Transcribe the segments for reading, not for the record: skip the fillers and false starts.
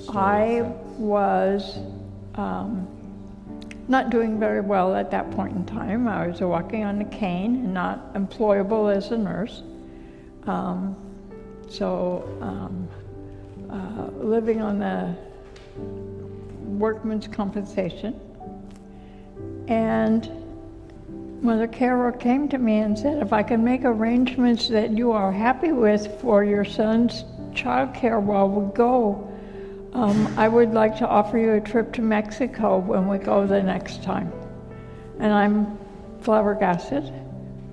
I was not doing very well at that point in time. I was walking on a cane and not employable as a nurse. Living on the workman's compensation. And Mother Carol came to me and said, if I can make arrangements that you are happy with for your son's childcare while we go, I would like to offer you a trip to Mexico when we go the next time. And I'm flabbergasted.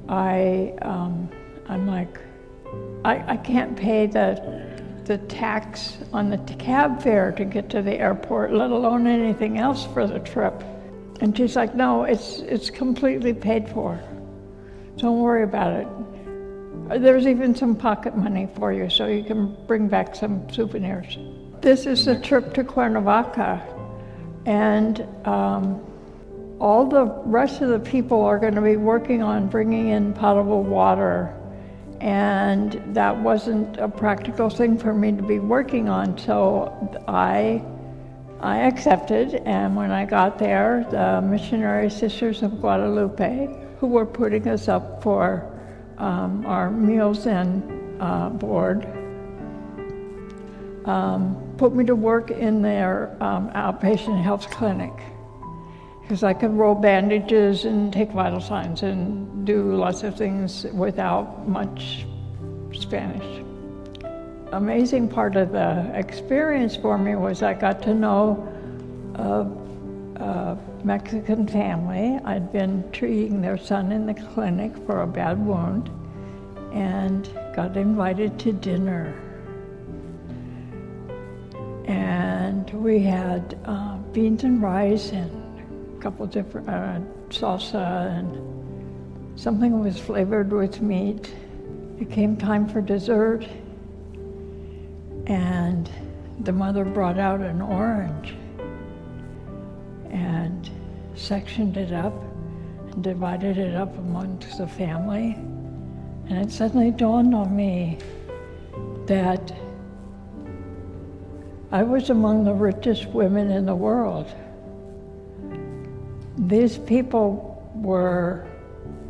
I'm like, I can't pay the tax on the cab fare to get to the airport, let alone anything else for the trip. And she's like, no, it's completely paid for. Don't worry about it. There's even some pocket money for you, so you can bring back some souvenirs. This is the trip to Cuernavaca, and all the rest of the people are going to be working on bringing in potable water, and that wasn't a practical thing for me to be working on, so I accepted. And when I got there, the Missionary Sisters of Guadalupe, who were putting us up for our meals and board, put me to work in their outpatient health clinic, because I could roll bandages and take vital signs and do lots of things without much Spanish. Amazing part of the experience for me was I got to know a Mexican family. I'd been treating their son in the clinic for a bad wound and got invited to dinner. And we had beans and rice and a couple different salsa, and something was flavored with meat. It came time for dessert, and the mother brought out an orange and sectioned it up and divided it up amongst the family. And it suddenly dawned on me that I was among the richest women in the world. These people were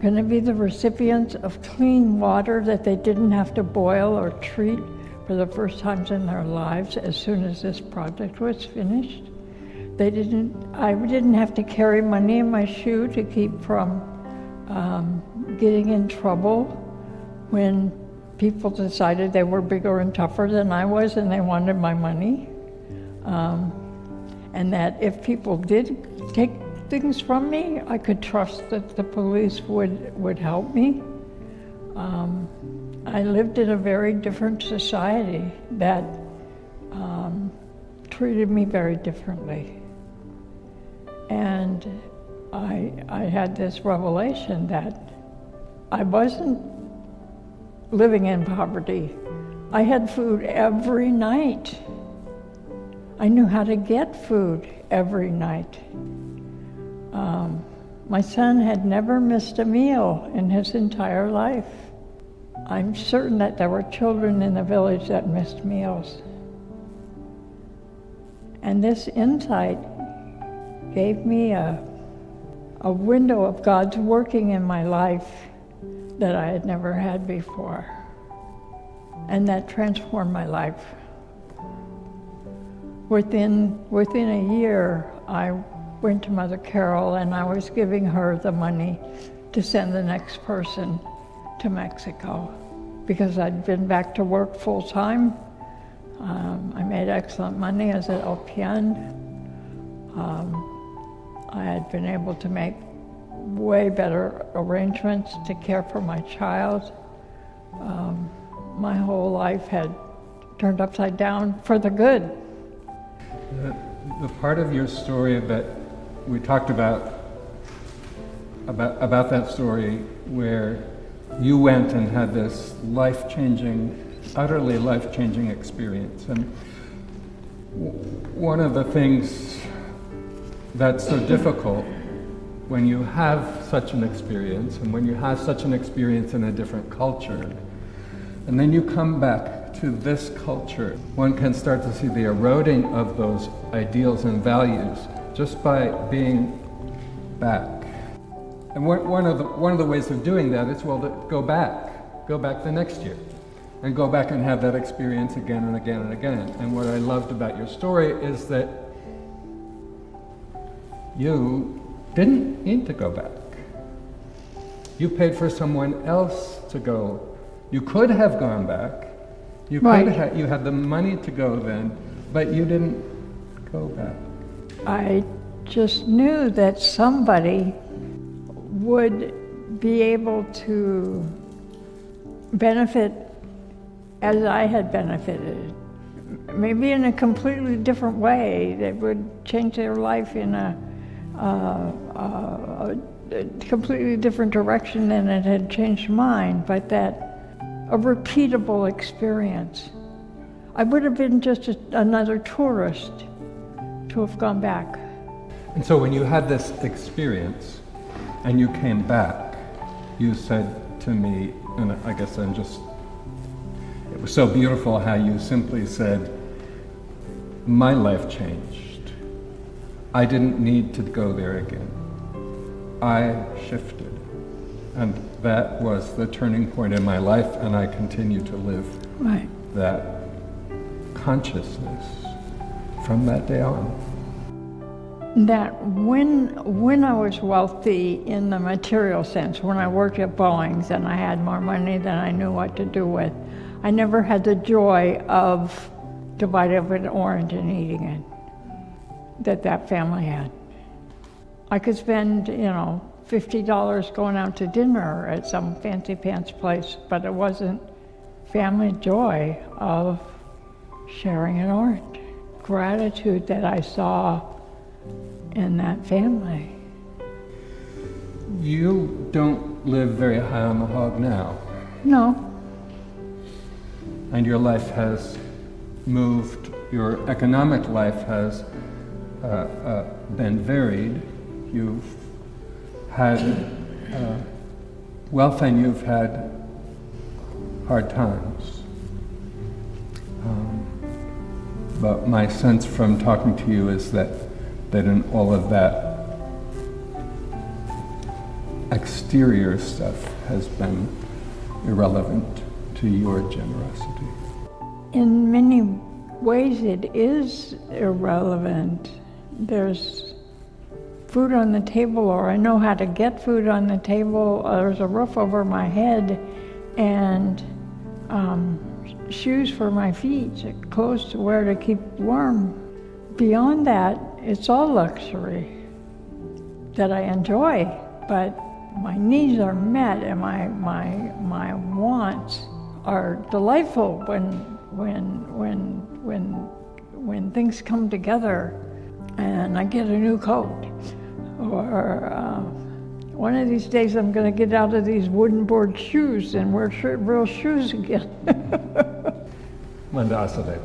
going to be the recipients of clean water that they didn't have to boil or treat for the first times in their lives as soon as this project was finished. I didn't have to carry money in my shoe to keep from getting in trouble when people decided they were bigger and tougher than I was and they wanted my money. And that if people did take things from me, I could trust that the police would help me. I lived in a very different society that treated me very differently. And I had this revelation that I wasn't living in poverty. I had food every night. I knew how to get food every night. My son had never missed a meal in his entire life. I'm certain that there were children in the village that missed meals. And this insight gave me a window of God's working in my life that I had never had before. And that transformed my life. Within a year, I went to Mother Carol and I was giving her the money to send the next person to Mexico, because I'd been back to work full time. I made excellent money as an LPN. I had been able to make way better arrangements to care for my child. My whole life had turned upside down for the good. The part of your story that we talked about that story where you went and had this utterly life-changing experience. And one of the things that's so difficult when you have such an experience, and when you have such an experience in a different culture, and then you come back to this culture, one can start to see the eroding of those ideals and values just by being back. And one of the ways of doing that is, well, to go back the next year, and go back and have that experience again and again and again. And what I loved about your story is that you didn't need to go back. You paid for someone else to go. You could have gone back. You had the money to go then, but you didn't go back. I just knew that somebody would be able to benefit as I had benefited. Maybe in a completely different way that would change their life in a completely different direction than it had changed mine, but that a repeatable experience. I would have been just another tourist to have gone back. And so when you had this experience and you came back, you said to me, and I guess it was so beautiful how you simply said, my life changed. I didn't need to go there again. I shifted. And that was the turning point in my life, and I continue to live that consciousness from that day on. That when I was wealthy in the material sense, when I worked at Boeing's and I had more money than I knew what to do with, I never had the joy of dividing up an orange and eating it that family had. I could spend, $50 going out to dinner at some fancy pants place, but it wasn't family joy of sharing an orange. Gratitude that I saw in that family. You don't live very high on the hog now. No. And your life has moved, your economic life has been varied. You've had wealth and you've had hard times. But my sense from talking to you is that in all of that exterior stuff has been irrelevant to your generosity. In many ways it is irrelevant. There's food on the table, or I know how to get food on the table. There's a roof over my head and shoes for my feet, clothes to wear to keep warm. Beyond that, it's all luxury that I enjoy, but my needs are met and my wants are delightful when things come together and I get a new coat, or one of these days I'm going to get out of these wooden board shoes and wear real shoes again. Linda Asade.